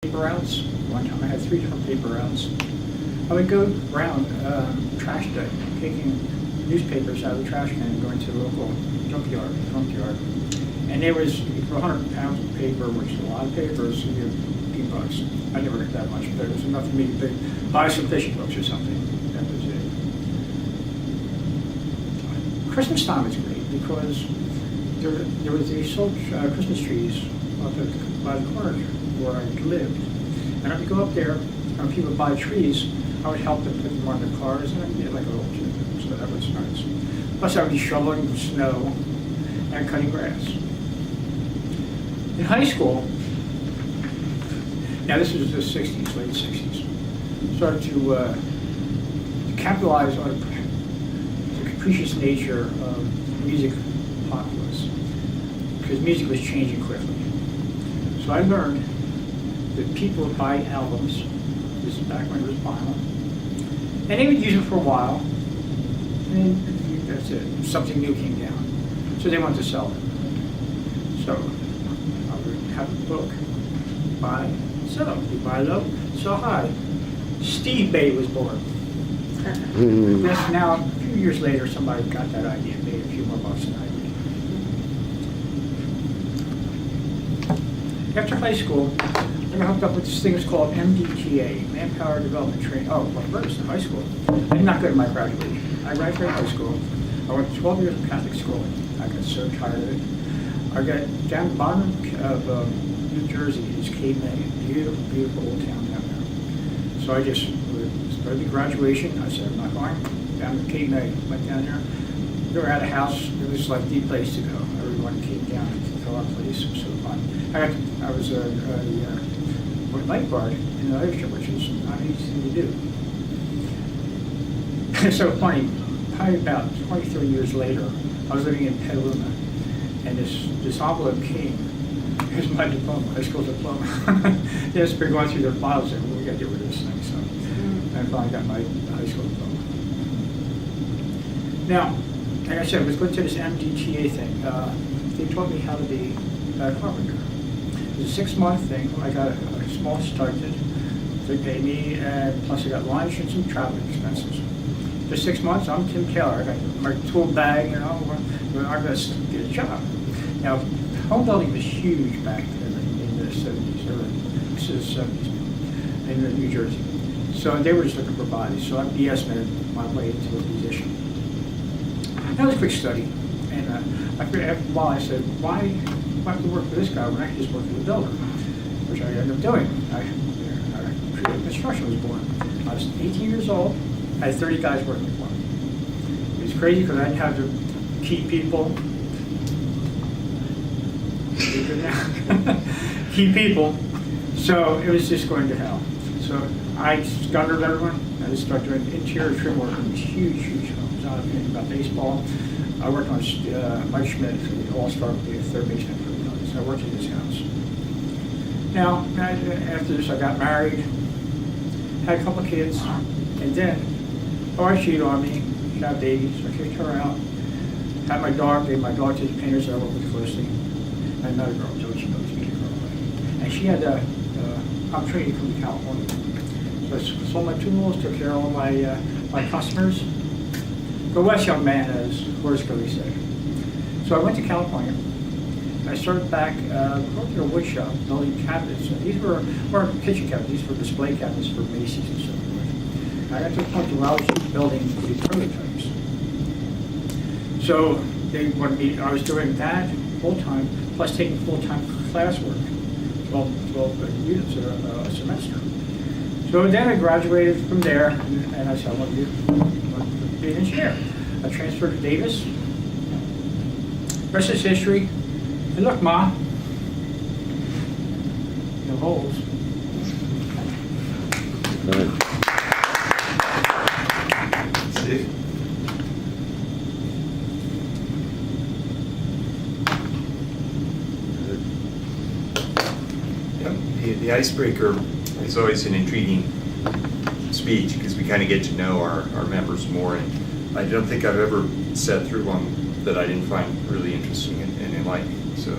paper routes. One time I had 3 different paper routes. I would go around trash day, taking newspapers out of the trash can and going to the local junkyard. And there was, for 100 pounds of paper, which is a lot of paper, so you get a few bucks. I never got that much, but it was enough for me to buy some fishing books or something. That was it. Christmas time is great because they sold Christmas trees by the corner where I lived. And I would go up there, and people would buy trees, I would help them put them on their cars, and I did like a little kid, so that was nice. Plus I would be shoveling snow and cutting grass. In high school, now this was the 60s, late 60s, started to capitalize on the capricious nature of music populace, because music was changing quickly. So I learned that people would buy albums, this is back when it was vinyl, and they would use it for a while, and that's it, something new came down. So they wanted to sell it. So I would have a book, buy, sell. You buy low, sell high. Steve Bay was born. Yes, now, a few years later, somebody got that idea and made a few more bucks than I did. After high school, I got hooked up with this thing that's called MDTA, Manpower Development Training. Oh, well, first, in high school. I did not go to my graduation. I graduated high school. I went to 12 years of Catholic schooling. I got so tired of it. I got down the bottom of New Jersey is Cape May, beautiful, beautiful old town down there. So I just started the graduation. I said, I'm not going down to Cape May. Went down there. We were at a house. It was like the place to go. Everyone came down to fill our place. It was so fun. I was a lifeguard in the ocean, which is not an easy thing to do. It's so funny. Probably about 23 years later, I was living in Petaluma, and this envelope came. Here's my diploma, high school diploma. Yes, been going through their files and we got to get rid of this thing. So I finally got my high school diploma. Now, like I said, I was going to this MDTA thing. They taught me how to be a carpenter. It was a 6-month thing. I got a small stipend. They paid me, and plus I got lunch and some traveling expenses. For 6 months, I'm Tim Keller. I got my tool bag, you know, I'm going to get a job. Now, home building was huge back in the 70s, this is 70s, in New Jersey. So they were just looking for bodies. So I BS-ed my way into a position. That was a quick study. And after a while, I said, why do I have to work for this guy when I can just work for the builder? Which I ended up doing. Creative Construction was born. I was 18 years old. I had 30 guys working for me. It was crazy because I didn't have to keep people. Keep people. So it was just going to hell. So I scuttered everyone. I just started doing interior trim work in these huge, huge homes. I don't know if you know about baseball. I worked on Mike Schmidt, the all-star, the third baseman for the Cubs. So I worked at his house. Now, after this, I got married, had a couple of kids, and then I cheated on me. She had babies, so I kicked her out. Had my dog, gave my dog to the painters that I worked with closely. I met a girl, Joey, she knows me, and she had opportunity to come to California. So I sold my 2 mules, took care of all my customers. Go west, young man, as Horace Greeley said. So I went to California. I started back working in a wood shop, building cabinets. And these weren't kitchen cabinets, these were display cabinets for Macy's and so forth. I got to the point where I was just building the prototypes. So they wanted me, I was doing that full-time, plus taking full-time classwork, 12 units a semester. So then I graduated from there, and I said, I want to be an engineer. I transferred to Davis. Rest is history. And look, Ma, no holes. Steve? The icebreaker is always an intriguing speech because we kind of get to know our members more, and I don't think I've ever sat through one that I didn't find really interesting and enlightening. So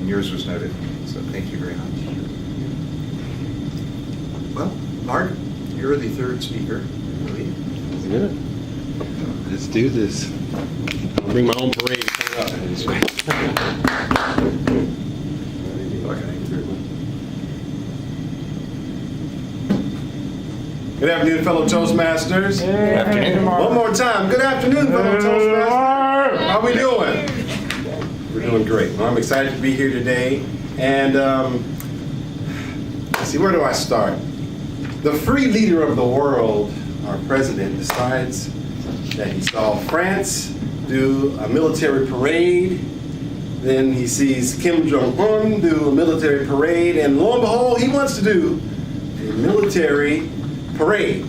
yours was no different. So thank you very much. Well, Mark, you're the third speaker, I believe. Yeah. Let's do this. I'll bring my own parade. Good afternoon, fellow Toastmasters. Good afternoon. One more time. Good afternoon, fellow Toastmasters. How we doing? We're doing great. Well, I'm excited to be here today. And let's see, where do I start? The free leader of the world, our president, decides that he saw France do a military parade. Then he sees Kim Jong-un do a military parade. And lo and behold, he wants to do a military parade.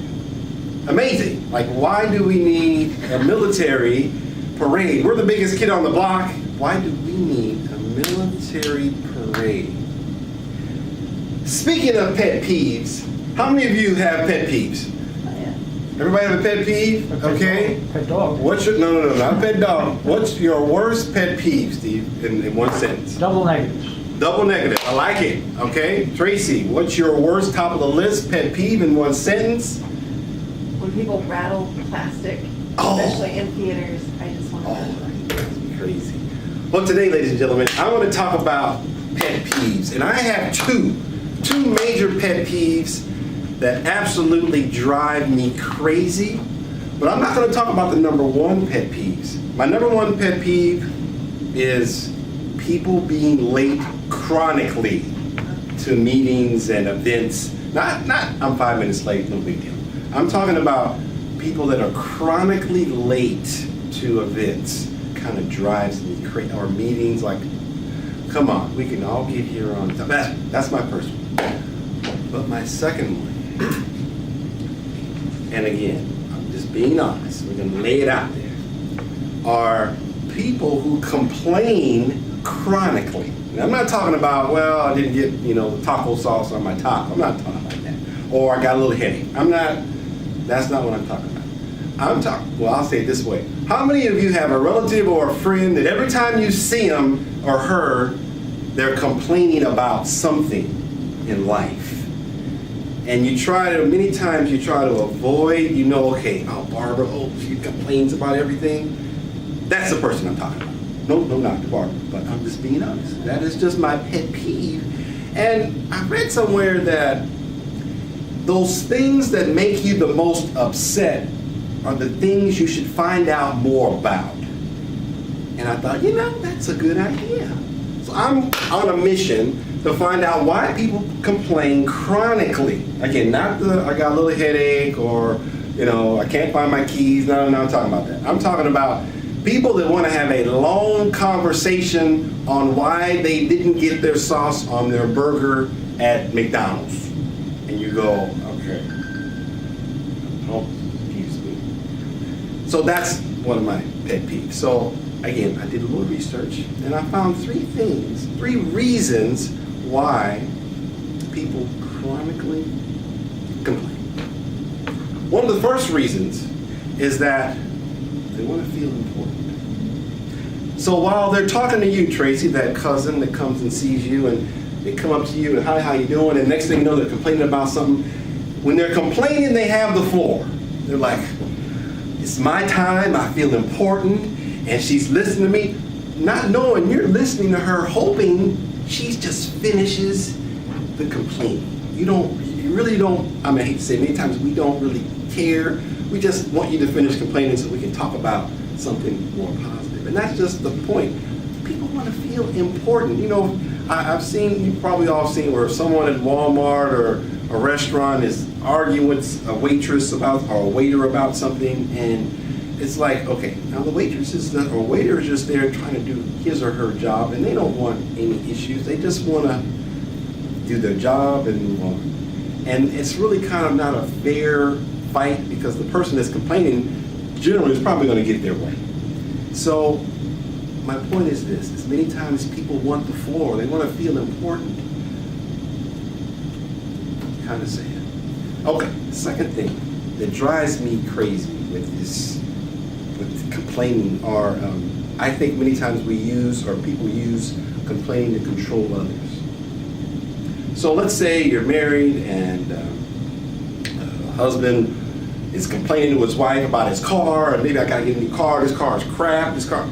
Amazing. Like, why do we need a military parade? We're the biggest kid on the block. Why do we need a military parade? Speaking of pet peeves, how many of you have pet peeves? Everybody have a pet peeve? Okay. Pet dog. What's your, no, not pet dog. What's your worst pet peeve, Steve, in one sentence? Double negatives. Double negative. I like it. Okay. Tracy, what's your worst top of the list pet peeve in one sentence? When people rattle plastic, Oh. especially in theaters, I just want to. Oh, that's crazy. Well, today, ladies and gentlemen, I want to talk about pet peeves. And I have two major pet peeves that absolutely drive me crazy. But I'm not going to talk about the number one pet peeves. My number one pet peeve is people being late chronically to meetings and events. Not I'm 5 minutes late, no big deal. I'm talking about people that are chronically late to events. Kind of drives me crazy. Or meetings, like, come on, we can all get here on time. That's my first one. But my second one, and again, I'm just being honest, we're gonna lay it out there, are people who complain chronically. And I'm not talking about, well, I didn't get, taco sauce on my taco. I'm not talking about that. Or I got a little headache. That's not what I'm talking about. I'll say it this way. How many of you have a relative or a friend that every time you see them or her, they're complaining about something in life? And many times you try to avoid, okay, Barbara, she complains about everything. That's the person I'm talking about. No, not to Barbara, but I'm just being honest. That is just my pet peeve. And I read somewhere that those things that make you the most upset are the things you should find out more about. And I thought, that's a good idea. So I'm on a mission to find out why people complain chronically. Again, not I got a little headache or, I can't find my keys. No, I'm not talking about that. I'm talking about people that want to have a long conversation on why they didn't get their sauce on their burger at McDonald's. And you go, okay. Oh, excuse me. So that's one of my pet peeves. So again, I did a little research and I found three reasons why people chronically complain. One of the first reasons is that they want to feel important. So while they're talking to you, Tracy, that cousin that comes and sees you and they come up to you and, hi, how you doing? And next thing you know, they're complaining about something. When they're complaining, they have the floor. They're like, it's my time, I feel important, and she's listening to me, not knowing you're listening to her, hoping she just finishes the complaint. You really don't, I hate to say it, many times we don't really care. We just want you to finish complaining so we can talk about something more positive. And that's just the point. People want to feel important. I've seen, you've probably all seen where someone at Walmart or a restaurant is arguing with a waitress or a waiter about something, and it's like, okay, now the waitress or waiter is just there trying to do his or her job, and they don't want any issues. They just want to do their job and move on. And it's really kind of not a fair fight because the person that's complaining generally is probably going to get their way. So my point is this, is many times people want the floor. They want to feel important. Kind of sad. Okay, second thing that drives me crazy with complaining are, I think many times people use complaining to control others. So let's say you're married and husband is complaining to his wife about his car, and maybe I gotta get a new car, this car is crap, this car.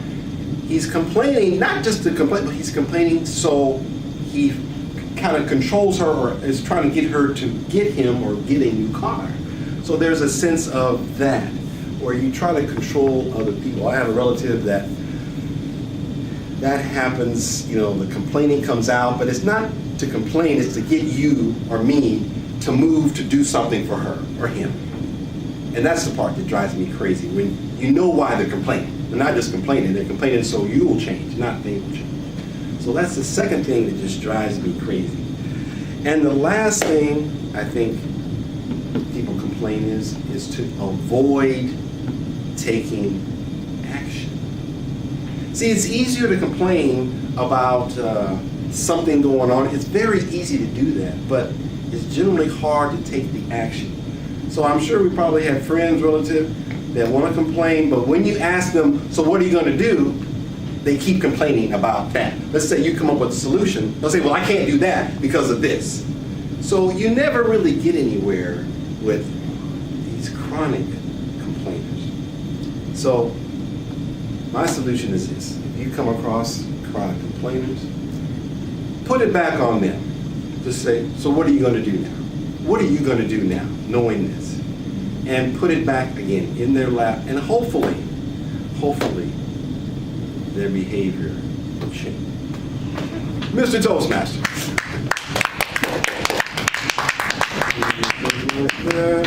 He's complaining, not just to complain, but he's complaining so he kind of controls her or is trying to get her to get him or get a new car. So there's a sense of that, where you try to control other people. I have a relative that happens, you know, the complaining comes out, but it's not to complain, it's to get you or me to move to do something for her or him. And that's the part that drives me crazy, when you know why they're complaining. They're not just complaining, they're complaining so you will change, not they will change. So that's the second thing that just drives me crazy. And the last thing I think people complain is to avoid taking action. See, it's easier to complain about something going on. It's very easy to do that, but it's generally hard to take the action. So I'm sure we probably have friends, relatives that want to complain, but when you ask them, so what are you going to do? They keep complaining about that. Let's say you come up with a solution. They'll say, well, I can't do that because of this. So you never really get anywhere with these chronic complainers. So my solution is this. If you come across chronic complainers, put it back on them. Just say, so what are you going to do now? What are you going to do now, knowing this? And put it back again in their lap, and hopefully, their behavior will change. Mr. Toastmaster. There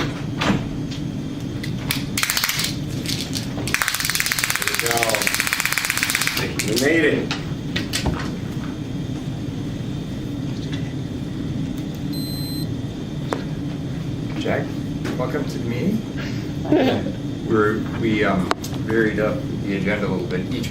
we go. We made it. Jack, welcome to the meeting. We varied up the agenda a little bit. Each